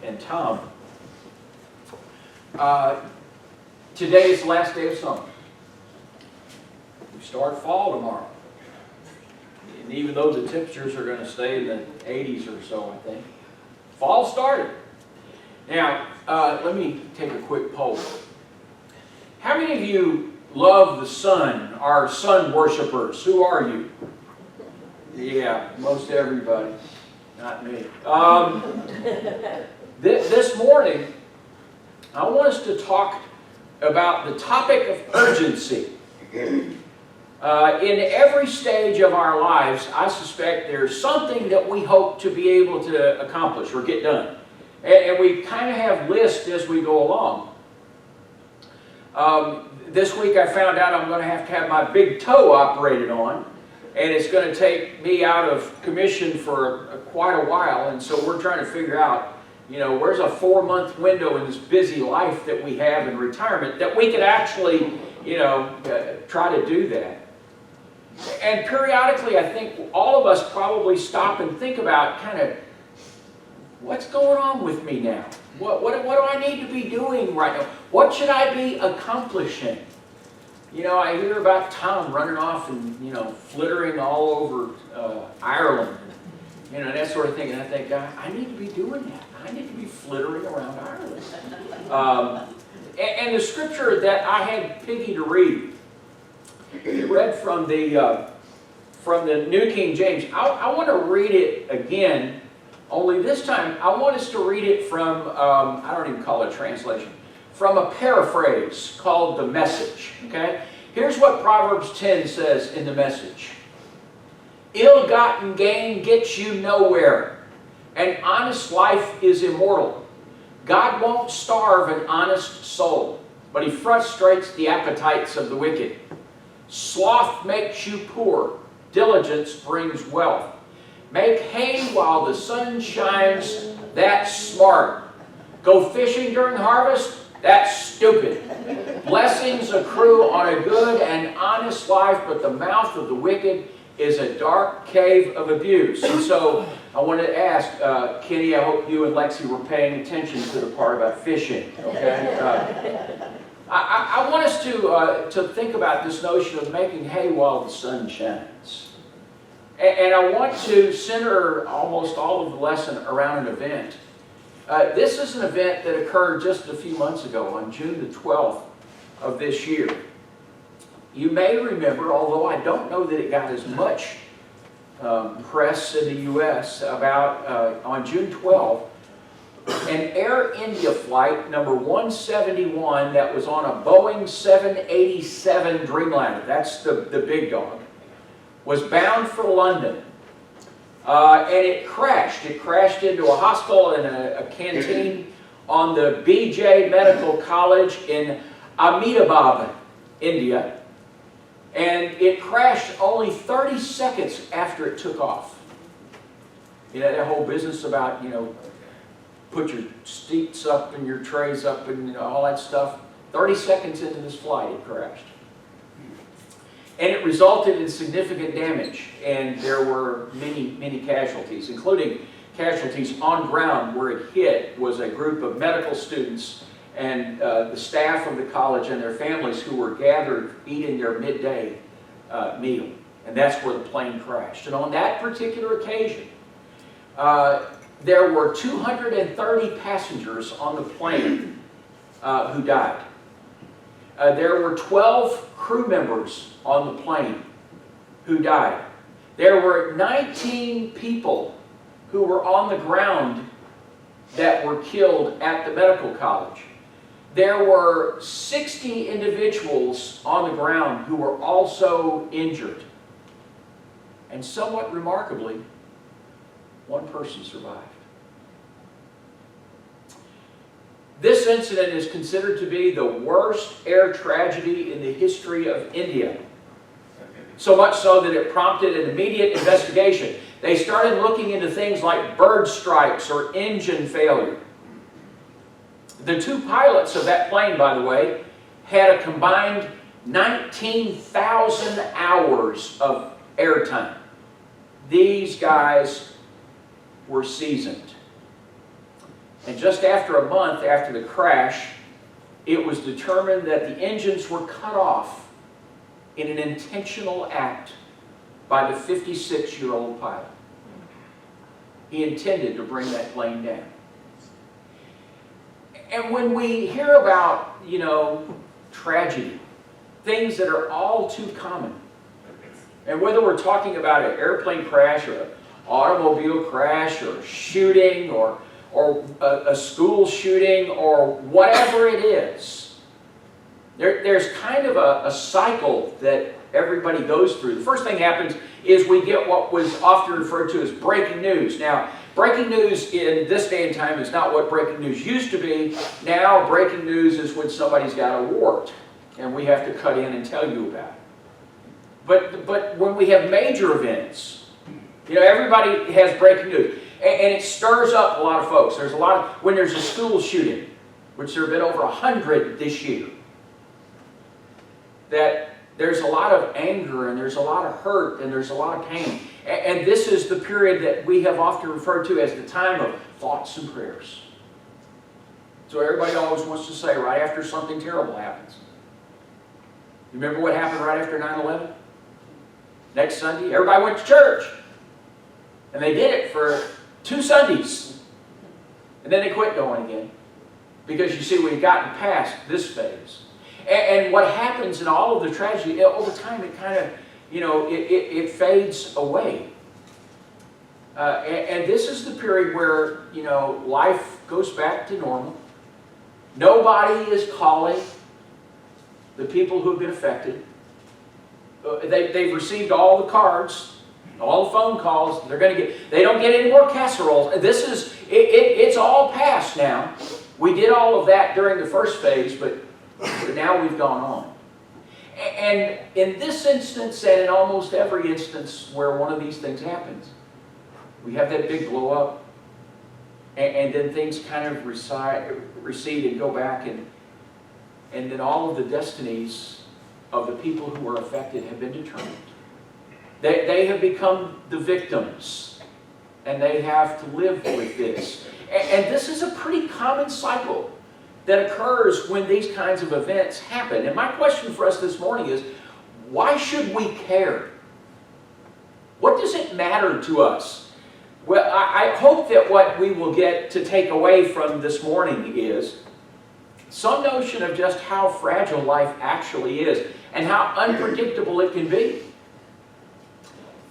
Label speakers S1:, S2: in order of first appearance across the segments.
S1: and Tom. Today is the last day of summer. We start fall tomorrow. And even though the temperatures are going to stay in the 80s or so, I think, fall started. Now, let me take a quick poll. How many of you love the sun, are sun worshipers? Who are you? Yeah, most everybody. Not me. This morning, I want us to talk about the topic of urgency. In every stage of our lives, I suspect there's something that we hope to be able to accomplish or get done. And we kind of have lists as we go along. This week I found out I'm going to have my big toe operated on. And it's going to take me out of commission for quite a while. And so we're trying to figure out, you know, where's a 4-month window in this busy life that we have in retirement that we could actually, you know, try to do that. And periodically, I think all of us probably stop and think about kind of, what's going on with me now? What do I need to be doing right now? What should I be accomplishing? You know, I hear about Tom running off and, you know, flittering all over Ireland, you know, that sort of thing. And I think, I need to be doing that. I need to be flittering around Ireland. And the scripture that I had Piggy to read, read from the New King James. I want to read it again, only this time I want us to read it from, I don't even call it a translation, from a paraphrase called The Message. Okay? Here's what Proverbs 10 says in The Message. Ill-gotten gain gets you nowhere. An honest life is immortal. God won't starve an honest soul, but He frustrates the appetites of the wicked. Sloth makes you poor. Diligence brings wealth. Make hay while the sun shines. That's smart. Go fishing during harvest. That's stupid. Blessings accrue on a good and honest life, but the mouth of the wicked is a dark cave of abuse. And so I wanted to ask, Kenny, I hope you and Lexi were paying attention to the part about fishing. Okay? I want us to think about this notion of making hay while the sun shines. And I want to center almost all of the lesson around an event. This is an event that occurred just a few months ago on June the 12th of this year. You may remember, although I don't know that it got as much press in the U.S., about on June 12th, an Air India flight number 171 that was on a Boeing 787 Dreamliner, that's the big dog, was bound for London. And it crashed. It crashed into a hospital and a canteen on the BJ Medical College in Ahmedabad, India. And it crashed only 30 seconds after it took off. You know, that whole business about, you know, put your seats up and your trays up and, you know, all that stuff. 30 seconds into this flight, it crashed. And it resulted in significant damage, and there were many casualties, including casualties on ground. Where it hit was a group of medical students and the staff of the college and their families who were gathered eating their midday meal. And that's where the plane crashed. And on that particular occasion, there were 230 passengers on the plane who died. There were 12 crew members on the plane who died. There were 19 people who were on the ground that were killed at the medical college. There were 60 individuals on the ground who were also injured. And somewhat remarkably, one person survived. This incident is considered to be the worst air tragedy in the history of India. So much so that it prompted an immediate investigation. They started looking into things like bird strikes or engine failure. The two pilots of that plane, by the way, had a combined 19,000 hours of airtime. These guys were seasoned. And just after a month after the crash, it was determined that the engines were cut off in an intentional act by the 56-year-old pilot. He intended to bring that plane down. And when we hear about, tragedy, things that are all too common, and whether we're talking about an airplane crash or an automobile crash or shooting or a school shooting or whatever it is, there's kind of a cycle that everybody goes through. The first thing happens is we get what was often referred to as breaking news. Now, breaking news in this day and time is not what breaking news used to be. Now, breaking news is when somebody's got a wart, and we have to cut in and tell you about it. But when we have major events, everybody has breaking news. And it stirs up a lot of folks. There's a lot of, when there's a school shooting, which there have been over 100 this year, that there's a lot of anger and there's a lot of hurt and there's a lot of pain. And this is the period that we have often referred to as the time of thoughts and prayers. So everybody always wants to say right after something terrible happens. You remember what happened right after 9/11? Next Sunday, everybody went to church. And they did it for 2 Sundays. And then they quit going again. Because you see, we've gotten past this phase. And what happens in all of the tragedy, over time it kind of, it fades away. And this is the period where, life goes back to normal. Nobody is calling the people who have been affected. They've received all the cards, all the phone calls. They don't get any more casseroles. It's all past now. We did all of that during the first phase, but now we've gone on. And in this instance, and in almost every instance where one of these things happens, we have that big blow up, and then things kind of recede and go back, and then all of the destinies of the people who were affected have been determined. They have become the victims, and they have to live with this. And this is a pretty common cycle that occurs when these kinds of events happen. And my question for us this morning is, why should we care? What does it matter to us? Well, I hope that what we will get to take away from this morning is some notion of just how fragile life actually is and how unpredictable it can be.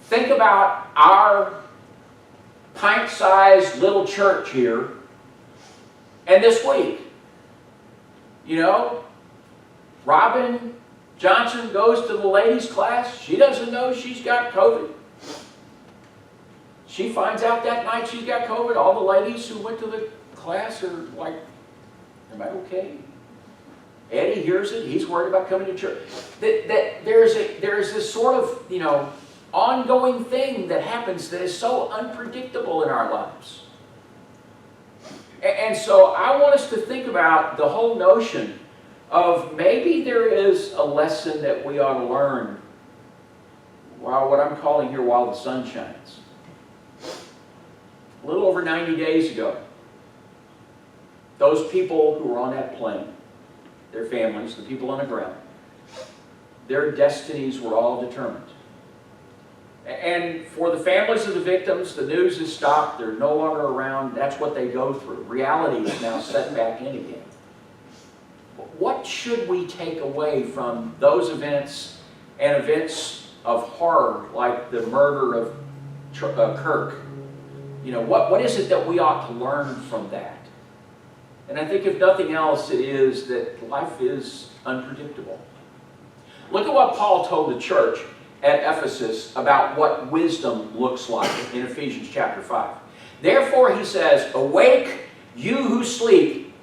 S1: Think about our pint-sized little church here, and this week. Robin Johnson goes to the ladies' class. She doesn't know she's got COVID. She finds out that night she's got COVID. All the ladies who went to the class are like, am I okay? Eddie hears it. He's worried about coming to church. There's this sort of, ongoing thing that happens that is so unpredictable in our lives. And so I want us to think about the whole notion of maybe there is a lesson that we ought to learn while what I'm calling here while the sun shines. A little over 90 days ago, those people who were on that plane, their families, the people on the ground, their destinies were all determined. And for the families of the victims, the news has stopped. They're no longer around. That's what they go through. Reality is now set back in again. What should we take away from those events and events of horror like the murder of Kirk? What is it that we ought to learn from that? And I think if nothing else, it is that life is unpredictable. Look at what Paul told the church at Ephesus about what wisdom looks like in Ephesians chapter 5. Therefore, he says, awake, you who sleep.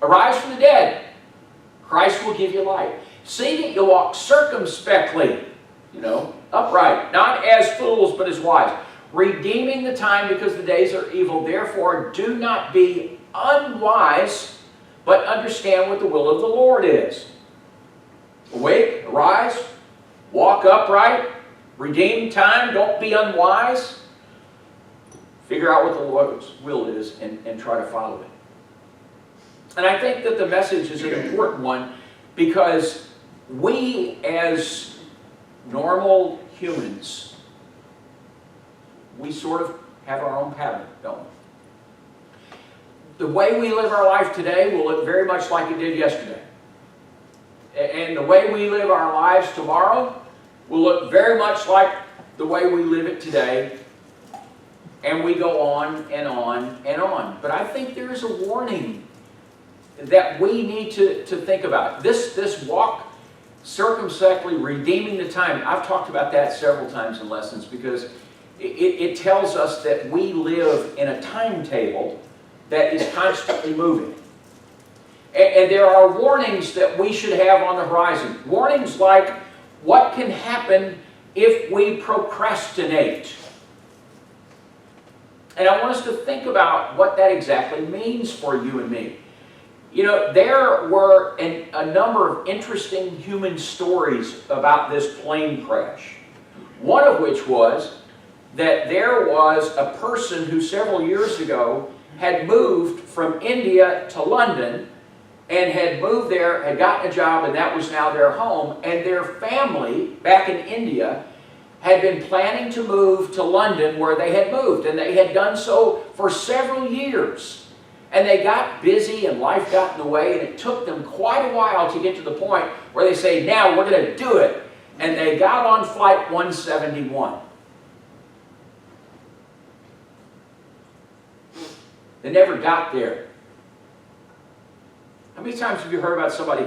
S1: Arise from the dead. Christ will give you light. See that you walk circumspectly, upright, not as fools, but as wise, redeeming the time because the days are evil. Therefore, do not be unwise, but understand what the will of the Lord is. Awake, arise, walk upright, redeem time, don't be unwise. Figure out what the Lord's will is and try to follow it. And I think that the message is an important one because we as normal humans, we sort of have our own pattern, don't we? The way we live our life today will look very much like it did yesterday. And the way we live our lives tomorrow will look very much like the way we live it today. And we go on and on and on. But I think there is a warning that we need to think about. This walk circumspectly, redeeming the time. I've talked about that several times in lessons because it tells us that we live in a timetable that is constantly moving. And there are warnings that we should have on the horizon. Warnings like what can happen if we procrastinate. And I want us to think about what that exactly means for you and me. You know, there were a number of interesting human stories about this plane crash. One of which was that there was a person who several years ago had moved from India to London and had moved there, had gotten a job, and that was now their home. And their family back in India had been planning to move to London where they had moved. And they had done so for several years. And they got busy and life got in the way, and it took them quite a while to get to the point where they say, now we're going to do it. And they got on flight 171. They never got there. How many times have you heard about somebody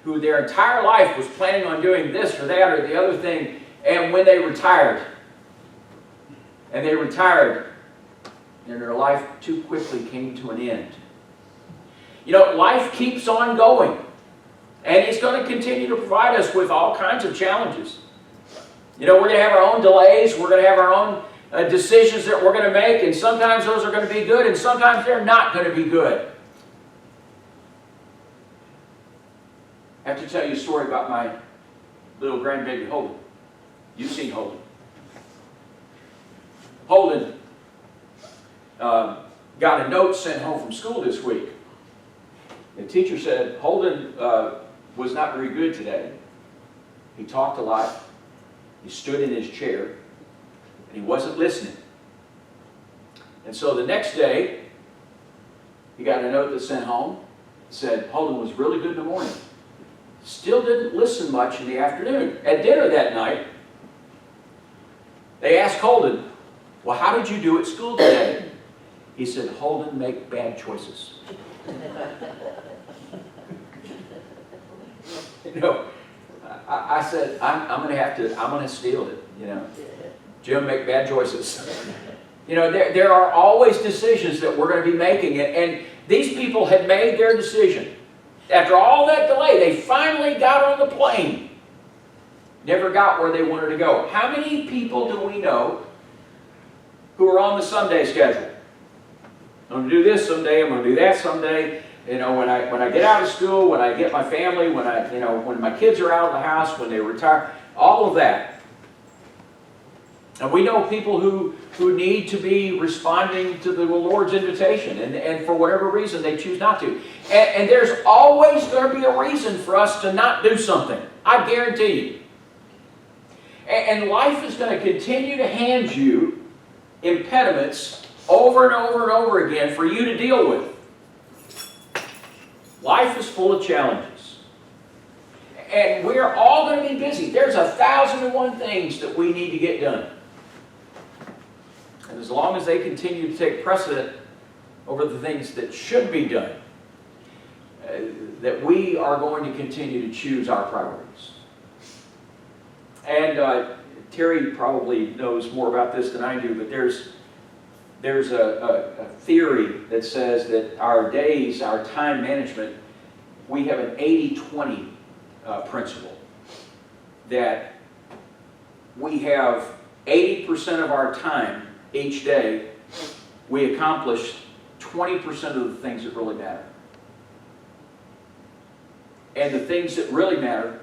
S1: who their entire life was planning on doing this or that or the other thing, and when they retired, and their life too quickly came to an end? You know, life keeps on going, and He's going to continue to provide us with all kinds of challenges. You know, we're going to have our own delays, we're going to have our own decisions that we're going to make, and sometimes those are going to be good, and sometimes they're not going to be good. I have to tell you a story about my little grandbaby Holden. You've seen Holden. Holden got a note sent home from school this week. The teacher said Holden was not very good today. He talked a lot. He stood in his chair. He wasn't listening. And so the next day, he got a note that sent home. It said, Holden was really good in the morning. Still didn't listen much in the afternoon. At dinner that night, they asked Holden, well, how did you do at school today? He said, Holden make bad choices. You know, I said, I'm going to steal it, you know. Jim, make bad choices. You know, there are always decisions that we're going to be making. And these people had made their decision. After all that delay, they finally got on the plane. Never got where they wanted to go. How many people do we know who are on the Sunday schedule? I'm going to do this someday, I'm going to do that someday. You know, when I get out of school, when I get my family, when my kids are out of the house, when they retire, all of that. And we know people who need to be responding to the Lord's invitation, and for whatever reason they choose not to. And there's always going to be a reason for us to not do something. I guarantee you. And life is going to continue to hand you impediments over and over and over again for you to deal with. Life is full of challenges. And we're all going to be busy. There's 1,001 things that we need to get done. And as long as they continue to take precedent over the things that should be done, that we are going to continue to choose our priorities. And Terry probably knows more about this than I do, but there's a theory that says that our days, our time management, we have an 80-20 principle. That we have 80% of our time each day, we accomplish 20% of the things that really matter. And the things that really matter,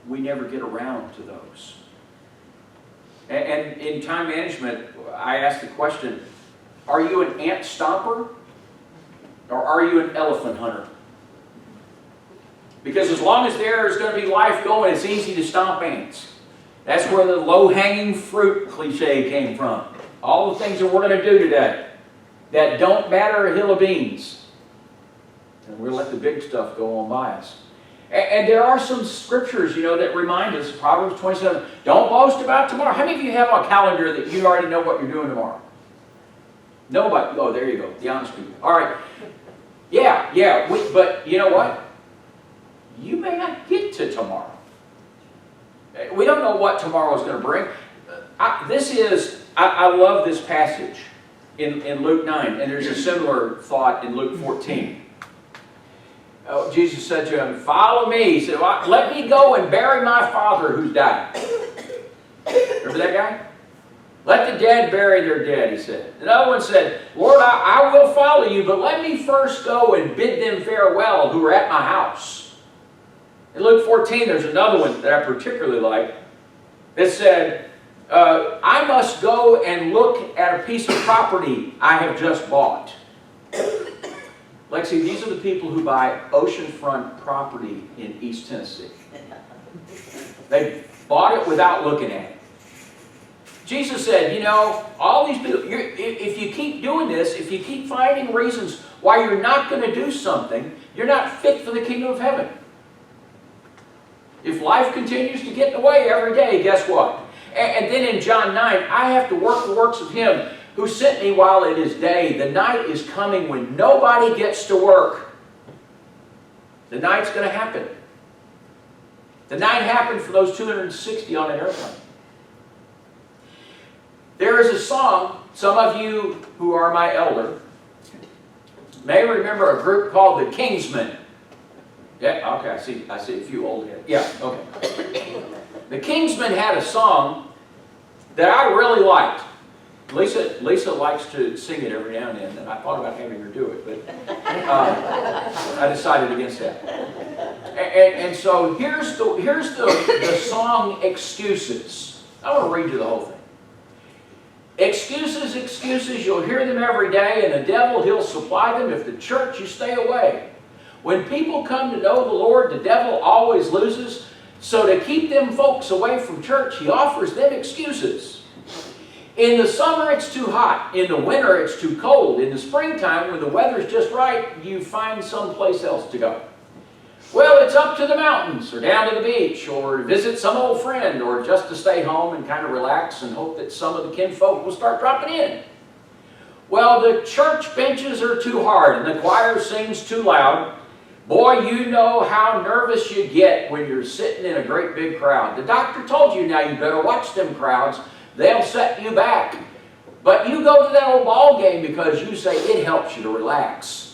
S1: we never get around to those. And in time management, I ask the question, are you an ant stomper or are you an elephant hunter? Because as long as there's going to be life going, it's easy to stomp ants. That's where the low-hanging fruit cliche came from. All the things that we're going to do today that don't matter a hill of beans. And we'll let the big stuff go on by us. And there are some scriptures, that remind us, Proverbs 27, don't boast about tomorrow. How many of you have a calendar that you already know what you're doing tomorrow? Nobody. Oh, there you go. The honest people. All right. Yeah. But you know what? You may not get to tomorrow. We don't know what tomorrow is going to bring. I love this passage in Luke 9, and there's a similar thought in Luke 14. Jesus said to him, follow me. He said, well, let me go and bury my father who's died. Remember that guy? Let the dead bury their dead, he said. Another one said, Lord, I will follow you, but let me first go and bid them farewell who are at my house. In Luke 14, there's another one that I particularly like that said, I must go and look at a piece of property I have just bought. Lexi, these are the people who buy oceanfront property in East Tennessee. They bought it without looking at it. Jesus said, all these people, if you keep doing this, if you keep finding reasons why you're not going to do something, you're not fit for the kingdom of heaven. If life continues to get in the way every day, guess what? And then in John 9, I have to work the works of Him who sent me while it is day. The night is coming when nobody gets to work. The night's going to happen. The night happened for those 260 on an airplane. There is a song, some of you who are my elder may remember a group called the Kingsmen. Yeah, okay, I see a few old heads. Yeah, okay. The Kingsmen had a song that I really liked. Lisa likes to sing it every now and then, and I thought about having her do it, but I decided against that. And so here's the song Excuses. I want to read you the whole thing. Excuses, excuses, you'll hear them every day, and the devil, he'll supply them. If the church, you stay away. When people come to know the Lord, the devil always loses. So to keep them folks away from church, he offers them excuses. In the summer, it's too hot. In the winter, it's too cold. In the springtime, when the weather's just right, you find someplace else to go. Well, it's up to the mountains, or down to the beach, or visit some old friend, or just to stay home and kind of relax and hope that some of the kinfolk will start dropping in. Well, the church benches are too hard, and the choir sings too loud. Boy, you know how nervous you get when you're sitting in a great big crowd. The doctor told you now you better watch them crowds. They'll set you back. But you go to that old ball game because you say it helps you to relax.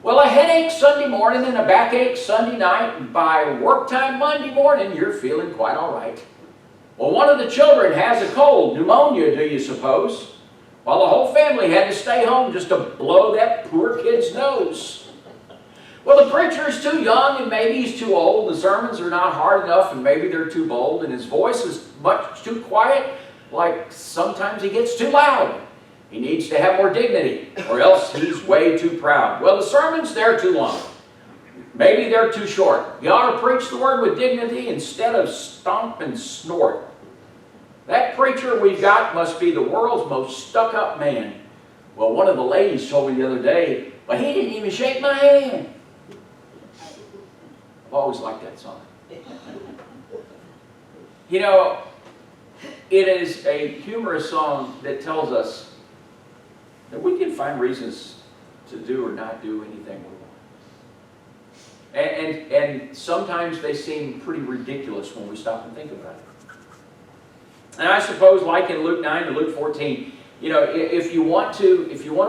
S1: Well, a headache Sunday morning and a backache Sunday night, and by work time Monday morning, you're feeling quite all right. Well, one of the children has a cold, pneumonia, do you suppose? Well, the whole family had to stay home just to blow that poor kid's nose. Well, the preacher is too young and maybe he's too old. The sermons are not hard enough and maybe they're too bold. And his voice is much too quiet, like sometimes he gets too loud. He needs to have more dignity or else he's way too proud. Well, the sermons, they're too long. Maybe they're too short. You ought to preach the word with dignity instead of stomp and snort. That preacher we've got must be the world's most stuck-up man. Well, one of the ladies told me the other day, well, he didn't even shake my hand. I've always liked that song. You know, it is a humorous song that tells us that we can find reasons to do or not do anything we want. And sometimes they seem pretty ridiculous when we stop and think about it. And I suppose, like in Luke 9 and Luke 14, you know, if you want to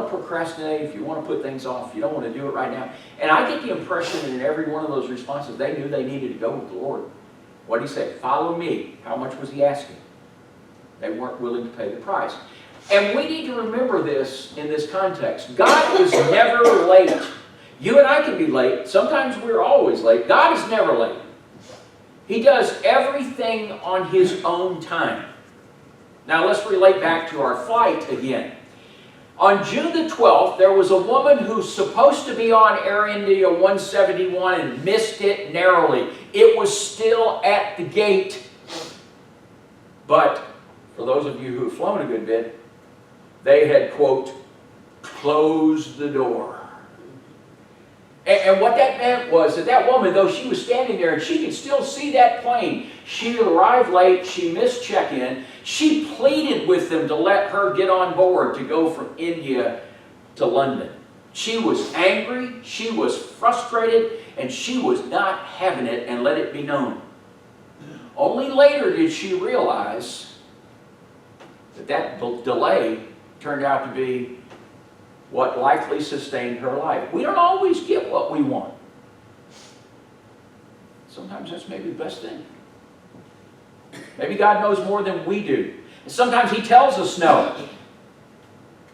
S1: procrastinate, if you want to put things off, you don't want to do it right now. And I get the impression that in every one of those responses, they knew they needed to go with the Lord. What did he say? Follow me. How much was he asking? They weren't willing to pay the price. And we need to remember this in this context. God is never late. You and I can be late. Sometimes we're always late. God is never late. He does everything on his own time. Now let's relate back to our flight again. On June the 12th, there was a woman who's supposed to be on Air India 171 and missed it narrowly. It was still at the gate. But for those of you who've flown a good bit, they had, quote, closed the door. And what that meant was that that woman, though she was standing there and she could still see that plane, she arrived late, she missed check-in, she pleaded with them to let her get on board to go from India to London. She was angry, she was frustrated, and she was not having it, and let it be known. Only later did she realize that that delay turned out to be what likely sustained her life. We don't always get what we want. Sometimes that's maybe the best thing. Maybe God knows more than we do. And sometimes He tells us no.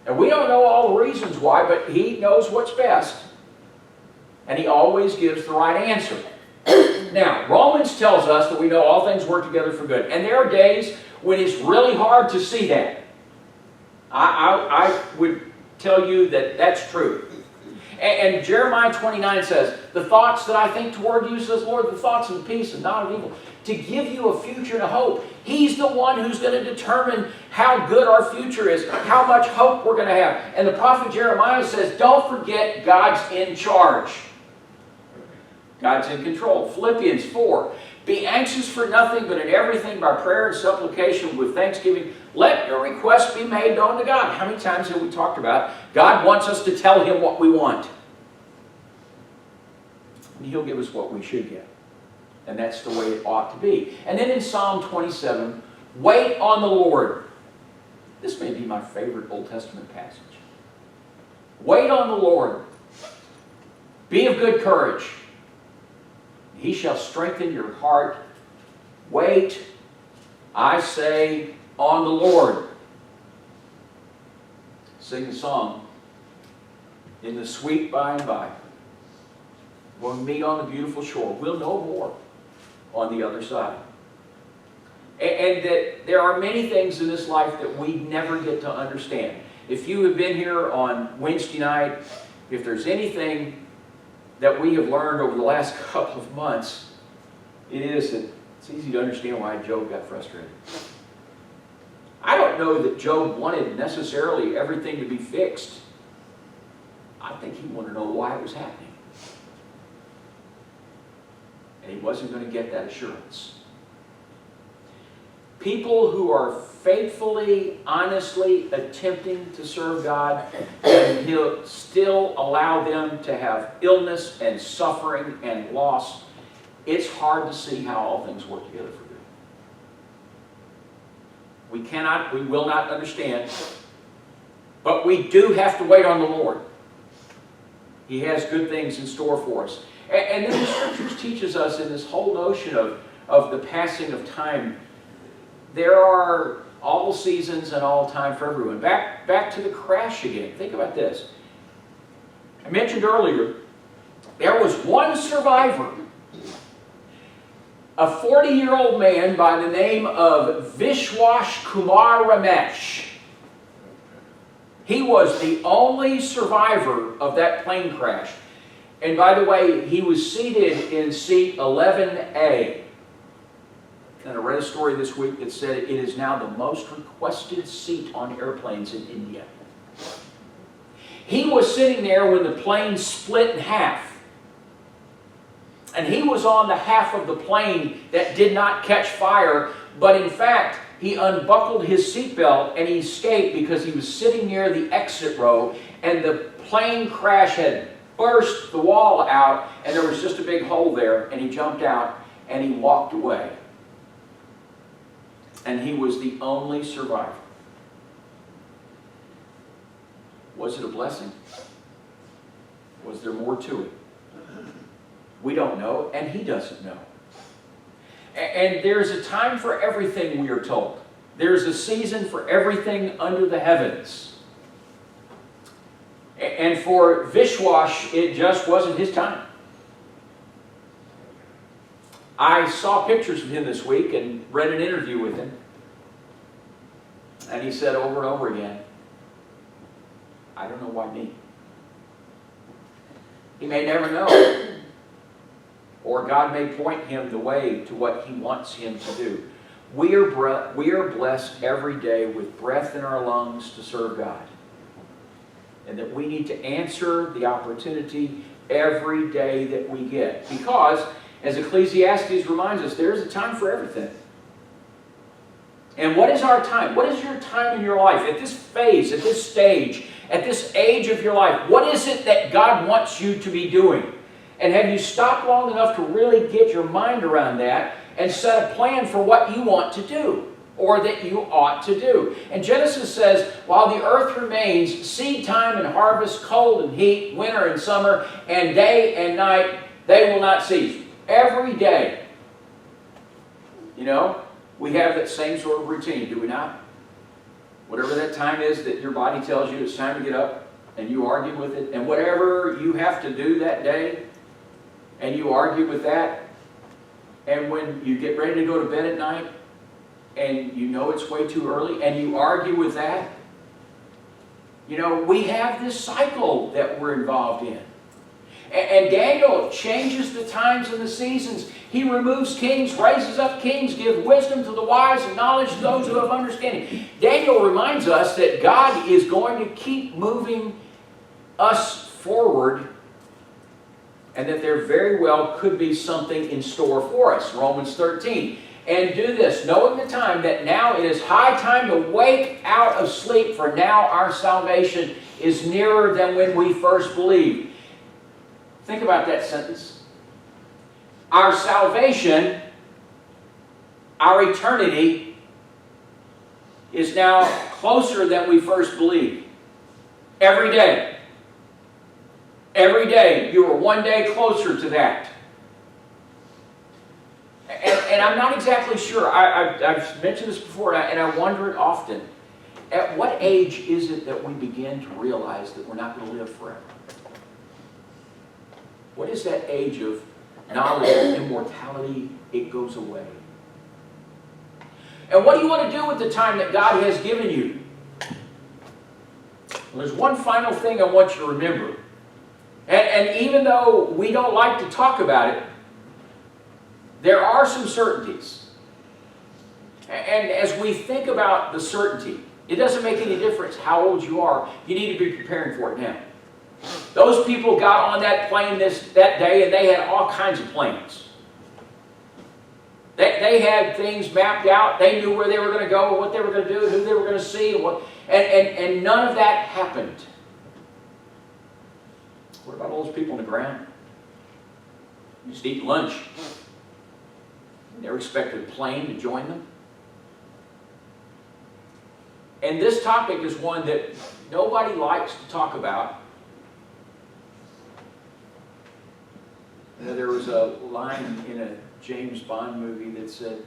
S1: And we don't know all the reasons why, but He knows what's best. And He always gives the right answer. Now, Romans tells us that we know all things work together for good. And there are days when it's really hard to see that. I would tell you that that's true. And Jeremiah 29 says, the thoughts that I think toward you, says Lord, the thoughts of peace and not of evil, to give you a future and a hope. He's the one who's going to determine how good our future is, how much hope we're going to have. And the prophet Jeremiah says, don't forget God's in charge. God's in control. Philippians 4, be anxious for nothing, but in everything by prayer and supplication with thanksgiving, let your requests be made known to God. How many times have we talked about God wants us to tell Him what we want? And He'll give us what we should get. And that's the way it ought to be. And then in Psalm 27, wait on the Lord. This may be my favorite Old Testament passage. Wait on the Lord. Be of good courage. He shall strengthen your heart. Wait, I say, on the Lord. Sing the song, in the sweet by and by. When we meet on the beautiful shore, we'll know more on the other side. And that there are many things in this life that we never get to understand. If you have been here on Wednesday night, if there's anything that we have learned over the last couple of months, it is that it's easy to understand why Job got frustrated. I don't know that Job wanted necessarily everything to be fixed. I think he wanted to know why it was happening. And he wasn't going to get that assurance. People who are faithfully, honestly attempting to serve God, and He'll still allow them to have illness and suffering and loss, it's hard to see how all things work together for good. We will not understand, but we do have to wait on the Lord. He has good things in store for us. And then the Scriptures teaches us in this whole notion of the passing of time, there are all seasons and all time for everyone. Back to the crash again. Think about this. I mentioned earlier, there was one survivor, a 40-year-old man by the name of Vishwas Kumar Ramesh. He was the only survivor of that plane crash. And by the way, he was seated in seat 11A. And I read a story this week that said it is now the most requested seat on airplanes in India. He was sitting there when the plane split in half. And he was on the half of the plane that did not catch fire, but in fact, he unbuckled his seatbelt and he escaped because he was sitting near the exit row, and the plane crash had burst the wall out, and there was just a big hole there, and he jumped out and he walked away. And he was the only survivor. Was it a blessing? Was there more to it? We don't know, and he doesn't know. And there's a time for everything, we are told. There's a season for everything under the heavens. And for Vishwas, it just wasn't his time. I saw pictures of him this week and read an interview with him. And he said over and over again, I don't know why me. He may never know. Or God may point him the way to what he wants him to do. We are blessed every day with breath in our lungs to serve God. And that we need to answer the opportunity every day that we get. Because, as Ecclesiastes reminds us, there is a time for everything. And what is our time? What is your time in your life? At this phase, at this stage, at this age of your life, what is it that God wants you to be doing? And have you stopped long enough to really get your mind around that and set a plan for what you want to do or that you ought to do? And Genesis says, while the earth remains, seed time and harvest, cold and heat, winter and summer, and day and night, they will not cease. Every day. You know, we have that same sort of routine, do we not? Whatever that time is that your body tells you it's time to get up, and you argue with it, and whatever you have to do that day, and you argue with that, and when you get ready to go to bed at night, and you know it's way too early, and you argue with that, you know, we have this cycle that we're involved in. And Daniel changes the times and the seasons. He removes kings, raises up kings, gives wisdom to the wise and knowledge to those who have understanding. Daniel reminds us that God is going to keep moving us forward and that there very well could be something in store for us. Romans 13. And do this, knowing the time that now it is high time to wake out of sleep, for now our salvation is nearer than when we first believed. Think about that sentence. Our salvation, our eternity, is now closer than we first believed. Every day. Every day, you are one day closer to that. And I'm not exactly sure. I've mentioned this before, and I wonder it often. At what age is it that we begin to realize that we're not going to live forever? What is that age of knowledge of immortality? It goes away. And what do you want to do with the time that God has given you? Well, there's one final thing I want you to remember. And even though we don't like to talk about it, there are some certainties. And as we think about the certainty, it doesn't make any difference how old you are. You need to be preparing for it now. Those people got on that plane that day, and they had all kinds of plans. They had things mapped out. They knew where they were going to go, what they were going to do, who they were going to see, and none of that happened. What about all those people on the ground? Just eat lunch. They never expected a plane to join them. And this topic is one that nobody likes to talk about. You know, there was a line in a James Bond movie that said,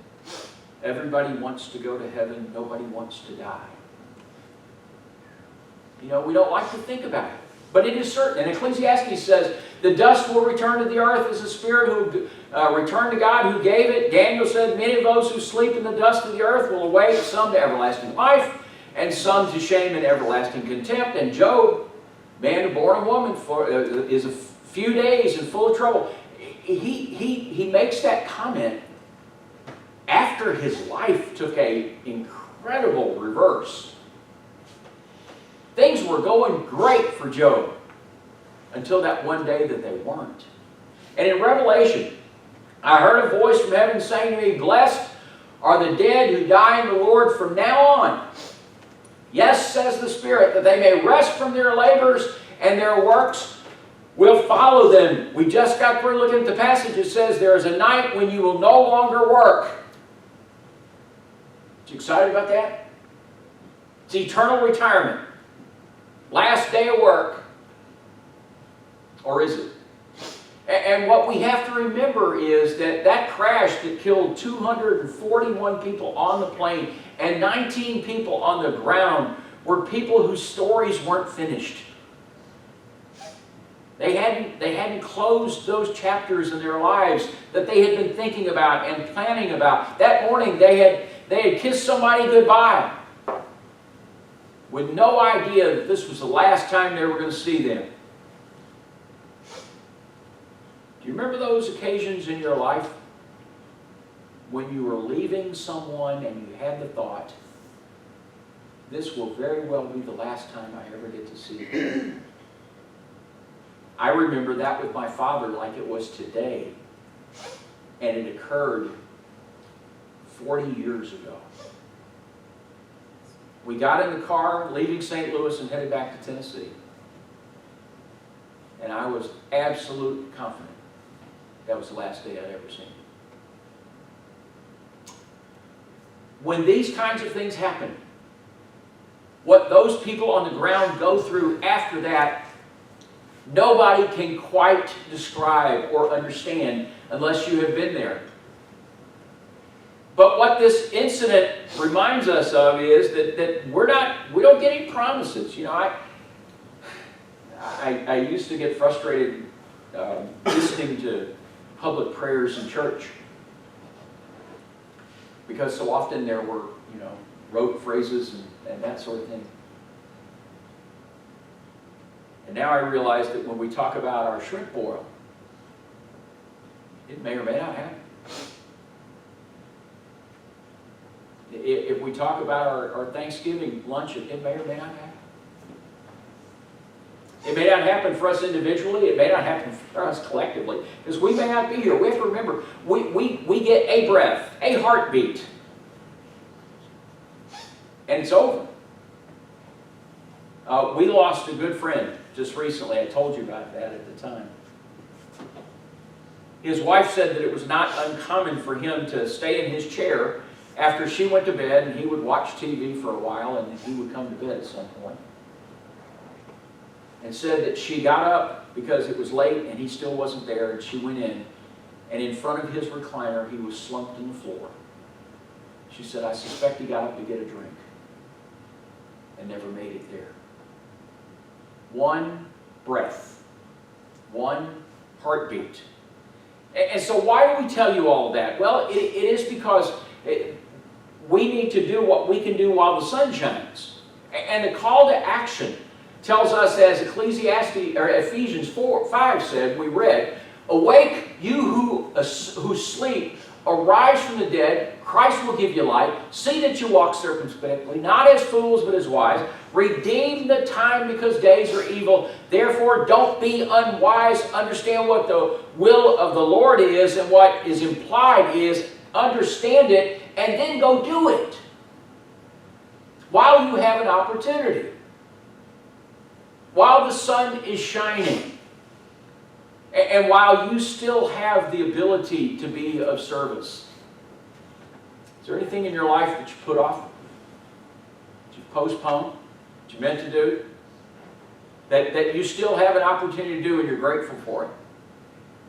S1: everybody wants to go to heaven, nobody wants to die. You know, we don't like to think about it, but it is certain. And Ecclesiastes says, the dust will return to the earth as the spirit who returned to God who gave it. Daniel said, many of those who sleep in the dust of the earth will awake, some to everlasting life, and some to shame and everlasting contempt. And Job, man born of woman, is a few days and full of trouble. He makes that comment after his life took an incredible reverse. Things were going great for Job until that one day that they weren't. And in Revelation, I heard a voice from heaven saying to me, blessed are the dead who die in the Lord from now on. Yes, says the Spirit, that they may rest from their labors and their works will follow them. We just got through looking at the passage. It says there is a night when you will no longer work. You excited about that? It's eternal retirement. Last day of work. Or is it? And what we have to remember is that that crash that killed 241 people on the plane and 19 people on the ground were people whose stories weren't finished. They hadn't closed those chapters in their lives that they had been thinking about and planning about. That morning they had kissed somebody goodbye. with no idea that this was the last time they were going to see them. Do you remember those occasions in your life when you were leaving someone and you had the thought, this will very well be the last time I ever get to see them? I remember that with my father like it was today, and it occurred 40 years ago. We got in the car leaving St. Louis and headed back to Tennessee. And I was absolutely confident that was the last day I'd ever seen him. When these kinds of things happen, what those people on the ground go through after that, nobody can quite describe or understand unless you have been there. But what this incident reminds us of is that we don't get any promises. You know, I used to get frustrated listening to public prayers in church, because so often there were, you know, rote phrases and that sort of thing. And now I realize that when we talk about our shrimp boil, it may or may not happen. If we talk about our Thanksgiving luncheon, it may or may not happen. It may not happen for us individually. It may not happen for us collectively, because we may not be here. We have to remember, we get a breath, a heartbeat, and it's over. We lost a good friend just recently. I told you about that at the time. His wife said that it was not uncommon for him to stay in his chair after she went to bed, and he would watch TV for a while, and he would come to bed at some point. And said that she got up because it was late and he still wasn't there, and she went in, and in front of his recliner he was slumped in the floor. She said, I suspect he got up to get a drink and never made it there. One breath, one heartbeat. And so why do we tell you all of that? Well, it is because we need to do what we can do while the sun shines. And the call to action tells us, as Ephesians 5 said, we read, awake, you who sleep, arise from the dead, Christ will give you light. See that you walk circumspectly, not as fools but as wise. Redeem the time, because days are evil. Therefore, don't be unwise. Understand what the will of the Lord is, and what is implied is understand it, and then go do it while you have an opportunity, while the sun is shining, and while you still have the ability to be of service. Is there anything in your life that you put off, that you postponed, that you meant to do, that you still have an opportunity to do and you're grateful for it?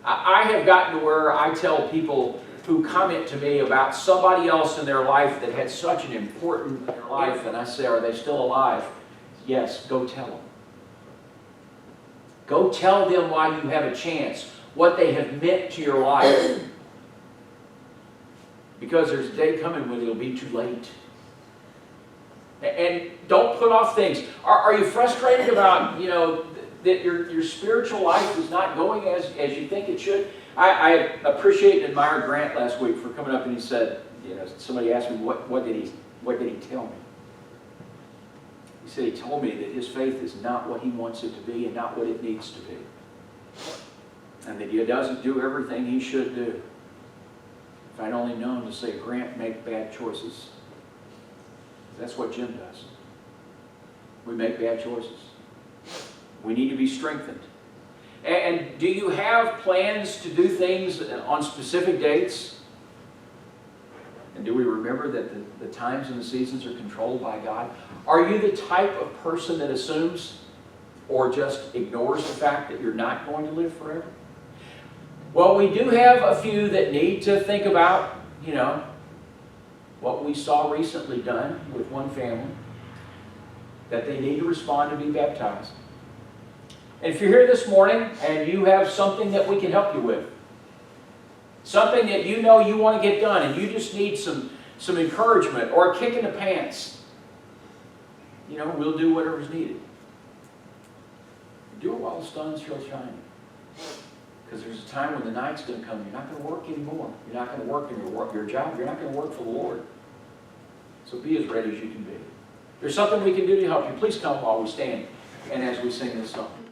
S1: I have gotten to where I tell people who comment to me about somebody else in their life that had such an important life, and I say, are they still alive? Yes, go tell them. Go tell them why you have a chance, what they have meant to your life. Because there's a day coming when it'll be too late. And don't put off things. Are you frustrated about, that your spiritual life is not going as you think it should? I appreciate and admired Grant last week for coming up, and he said, somebody asked me, what did he tell me? He said he told me that his faith is not what he wants it to be and not what it needs to be. And that he doesn't do everything he should do. If I'd only known to say, Grant, make bad choices. That's what Jim does. We make bad choices. We need to be strengthened. And do you have plans to do things on specific dates? And do we remember that the times and the seasons are controlled by God? Are you the type of person that assumes or just ignores the fact that you're not going to live forever? Well, we do have a few that need to think about, what we saw recently done with one family, that they need to respond to be baptized. And if you're here this morning and you have something that we can help you with, something that you want to get done, and you just need some encouragement or a kick in the pants, you know, we'll do whatever's needed. Do it while the sun's still shining. Because there's a time when the night's going to come. You're not going to work anymore. You're not going to work in your job. You're not going to work for the Lord. So be as ready as you can be. If there's something we can do to help you, please come while we stand and as we sing this song.